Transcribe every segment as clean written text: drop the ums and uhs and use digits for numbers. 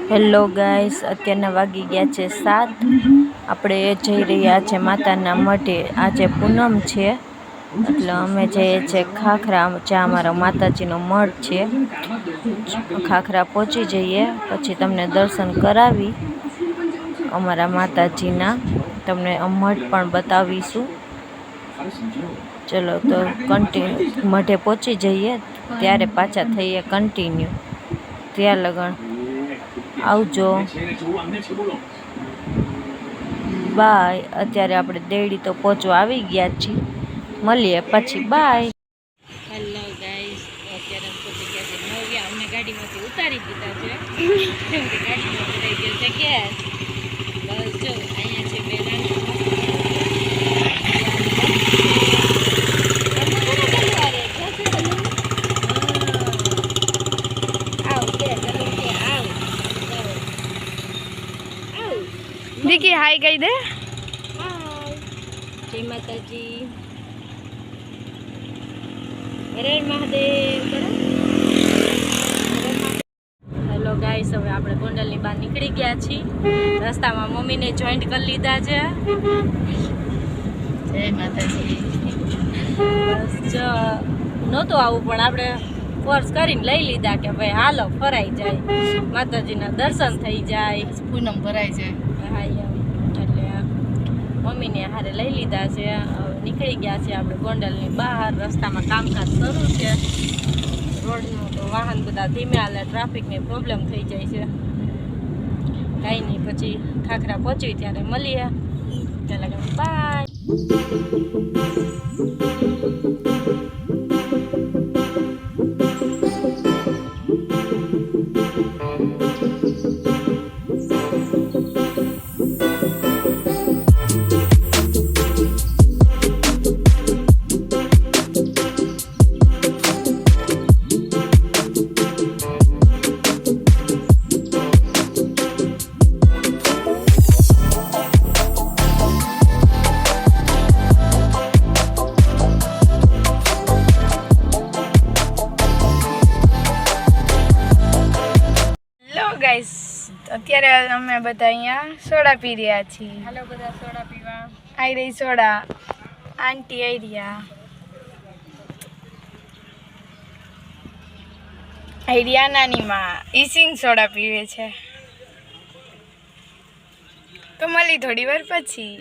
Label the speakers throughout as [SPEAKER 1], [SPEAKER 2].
[SPEAKER 1] Hello guys, અત્યારના વાગી ગયા છે 7। આપણે જઈ રહ્યા છે માતાના મઢે। આજે પૂનમ છે એટલે અમે જઈએ છીએ ખાખરા, જ્યાં અમારા માતાજીનો મઢ છે। ખાખરા પહોંચી જઈએ પછી તમને દર્શન કરાવી અમારા માતાજીના, તમને મઢ પણ બતાવીશું। ચલો તો કન્ટિન્યુ મઢે પહોંચી જઈએ ત્યારે પાછા થઈએ કન્ટિન્યુ। ત્યાં લગન આવજો, બાય। અત્યારે આપણે દેડી તો પહોંચવા આવી ગયા છીએ, મળીએ પછી, બાય। હેલો ગાઈસ, અત્યારે પહોંચી ગયા છે નવ્યા। અમને ગાડીમાંથી ઉતારી દીધા છે કેમ કે ગાડીમાં ભરાઈ ગયો છે ગેસ। બસ જો અહીંયા છે બે નાના
[SPEAKER 2] विकी हाय कही दे।
[SPEAKER 1] जय माताजी, हर हर महादेव। હેલો ગાઈસ, હવે આપણે ગોંડલની બહાર નીકળી ગયા છીએ। રસ્તામાં મમ્મીને જોઈન્ટ કરી લીધા છે। જય માતાજી। બસ જો નહોતું આવું પણ આપણે ફોર્સ કરીને લઈ લીધા કે ભાઈ હાલો ફરાઈ જાય, માતાજીના દર્શન થઈ જાય,
[SPEAKER 2] પૂનમ ભરાઈ જાય।
[SPEAKER 1] એટલે મમ્મીને હારે લઈ લીધા છે। નીકળી ગયા છે આપણે ગોંડલની બહાર। રસ્તામાં કામકાજ શરૂ છે રોડનું, તો વાહન બધા ધીમે હાલે, ટ્રાફિકની પ્રોબ્લેમ થઈ જાય છે। કાંઈ નહીં, પછી ખાખરા પહોંચી ત્યારે મળીએ। ચાલો બાય।
[SPEAKER 2] અત્યારે અમે બધા અહીંયા સોડા પી રહ્યા છીએ।
[SPEAKER 1] હાલો બધા સોડા પીવા।
[SPEAKER 2] આવી રહી સોડા, આંટી આવી રહ્યા। આવી રહ્યા નાની માં, ઈસિંગ સોડા પીવે છે। તો મળી થોડી વાર પછી।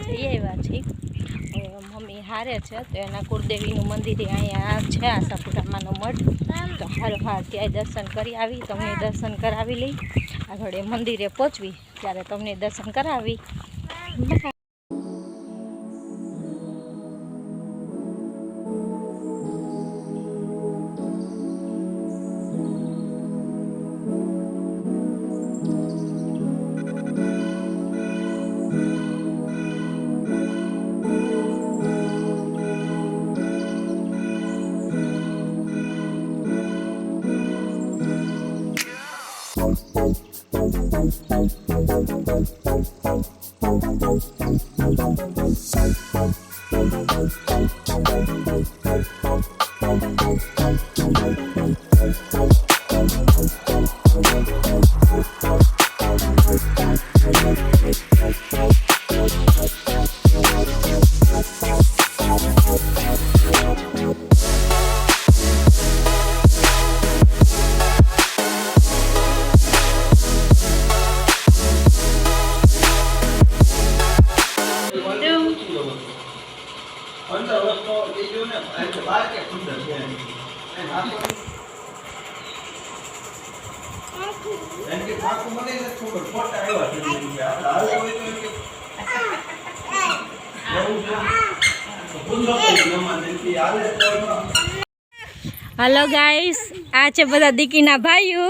[SPEAKER 1] જઈ આવ્યા છીએ. હવે મમ્મી હારે છે તો એના કુળદેવીનું મંદિર અહીંયા છે, આશાપુરામાંનો મઠ. તો હારો હાર ત્યાંય દર્શન કરી આવી, તમને દર્શન કરાવી લઈ. આગળ એ મંદિરે પહોંચવી ત્યારે તમને દર્શન કરાવી. હલો ગાઈસ, આ છે બધા દીકીના ભાઈઓ.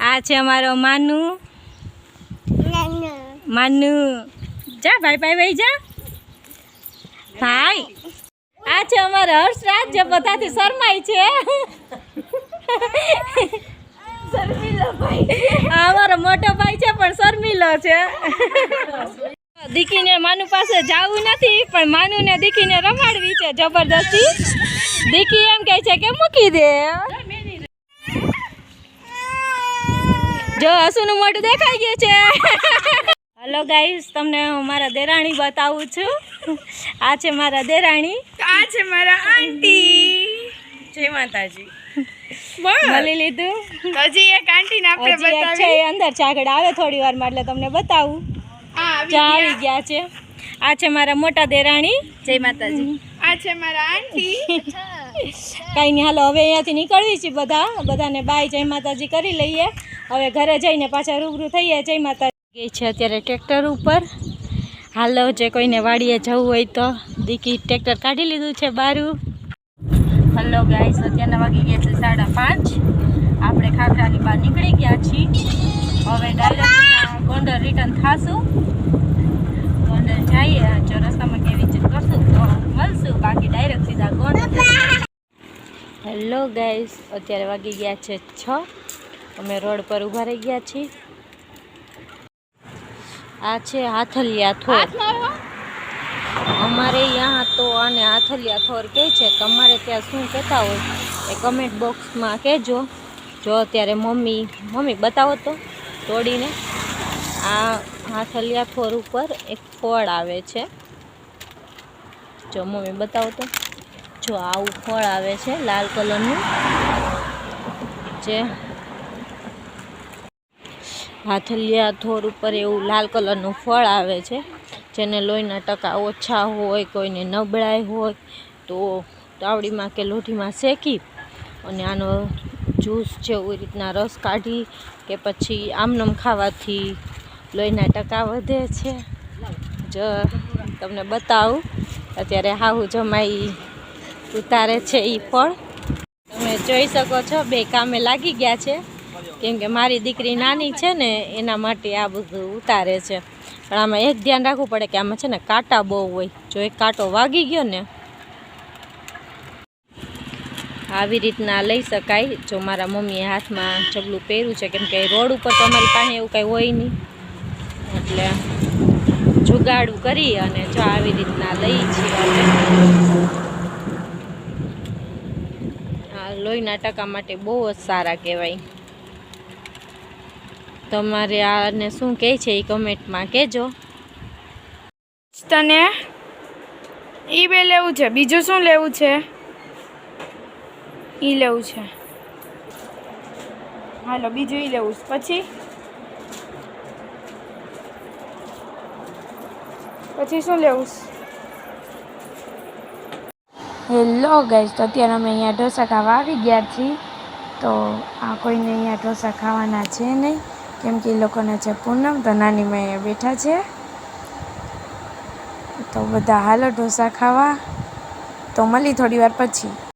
[SPEAKER 1] આ છે અમારો માનુ. જા ભાઈ ભાઈ જા ભાઈ. આ છે અમારો હર્ષરાજ જે બધાથી શરમાય છે. અમારો મોટો ભાઈ છે પણ શર્મિલો છે. દીકીને માનુ પાસે જવું નથી પણ માનુને દીકીને રમાડવી છે જબરદસ્તી. દીકી એમ કહે છે કે મૂકી દે. જો હસુનું મોઢું દેખાઈ ગયું છે. હલો ગાઈસ, તમને હું મારા દેરાણી બતાવું છું. આ છે મારા દેરાણી,
[SPEAKER 2] આ છે મારા આંટી. જય માતાજી.
[SPEAKER 1] મળી લીધું.
[SPEAKER 2] હજી એક આંટીને આપણે
[SPEAKER 1] હજી એક છે એ અંદર છે, આગળ આવે થોડી વારમાં એટલે તમને બતાવું. ચા આવી ગયા છે. આ છે મારા મોટા દેરાણી.
[SPEAKER 2] જય માતાજી. આ છે મારા આંટી.
[SPEAKER 1] કાંઈ નહીં, હાલો હવે અહીંયાથી નીકળવી છે. બધાને બાય જય માતાજી કરી લઈએ. હવે ઘરે જઈને પાછા રૂબરૂ થઈએ. જય માતાજી. ગઈ છે અત્યારે ટ્રેક્ટર ઉપર. હાલો, જે કોઈને વાડીએ જવું હોય તો દીકી ટ્રેક્ટર કાઢી લીધું છે બારું. હલો ગાઈસ, અત્યારના વાગી ગયા છે 5:30. આપણે ખાખરાની બહાર નીકળી ગયા છીએ. હવે ડાયરેક્ટ ગોંડલ રિટર્ન થાશું. ગોંડલ જઈએ, જો રસ્તામાં કેવી ચીજ કરશું તો મળશું, બાકી ડાયરેક્ટ સીધા ગોંડલ. હેલો ગાઈસ, અત્યારે વાગી ગયા છે 6. અમે રોડ પર ઊભા રહી ગયા છીએ. આ છે હાથલિયા થોર. અમારે यहाँ તો આને હાથલિયા થોર કહે છે. તમારે ત્યાં શું કહેતા હોય એ કમેન્ટ બોક્સમાં કહેજો. જો અત્યારે મમ્મી બતાવો તો તોડીને. આ હાથલિયા થોર ઉપર એક ફળ આવે છે. જો મમ્મી બતાવો તો. જો આવું ફળ આવે છે લાલ કલરનું. જે હાથલિયા થોર ઉપર એવું લાલ કલરનું ફળ આવે છે. જેને લોહીના ટકા ઓછા હોય, કોઈને નબળાઈ હોય તો તાવડીમાં કે લોઢીમાં શેકી અને આનો જ્યુસ જેવી રીતના રસ કાઢી કે પછી આમનમ ખાવાથી લોહીના ટકા વધે છે. જો તમને બતાવું, અત્યારે હાહુ જમાઈ ઉતારે છે એ ફળ. તમે જોઈ શકો છો, બે કામે લાગી ગયા છે. કેમ કે મારી દીકરી નાની છે ને એના માટે આ બધું ઉતારે છે. પણ આમાં એક ધ્યાન રાખવું પડે કે આમાં છે ને કાંટા બહુ હોય. જો એક કાંટો વાગી ગયો ને આવી રીતના લઈ શકાય. જો મારા મમ્મીએ હાથમાં ચગલું પહેર્યું છે કેમ કે રોડ ઉપર તો અમારી પાસે એવું કાંઈ હોય નહીં, એટલે જુગાડું કરી અને જો આવી રીતના લઈ છીએ. આ લોહીના ટકા માટે બહુ જ સારા કહેવાય. તમારે આને શું કહે છે એ કમેન્ટમાં કહેજો.
[SPEAKER 2] તને ઈ બે લેવું છે, બીજું શું લેવું છે? ઈ લેવું છે. હાલો, બીજું ઈ લેવું છે. પછી પછી શું લેવું?
[SPEAKER 3] હેલો ગાઈસ, તો અત્યારે અમે અહીંયા ઢોસા ખાવા આવી ગયા છીએ. તો આ કોઈને અહીંયા ઢોસા ખાવાના છે નહીં, કેમ કે એ લોકોને છે પૂનમ, તો નાની માં અહીંયા બેઠા છે. તો બધા હાલો ઢોસા ખાવા. તો મળી થોડી વાર પછી.